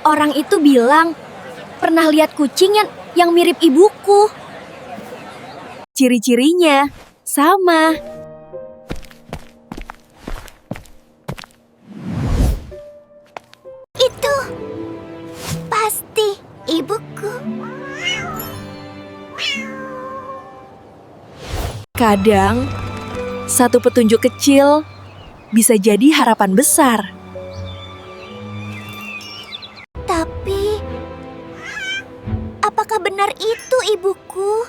Orang itu bilang pernah lihat kucing yang mirip ibuku. Ciri-cirinya sama. Itu pasti ibuku. Kadang, satu petunjuk kecil bisa jadi harapan besar. Tapi, apakah benar itu ibuku?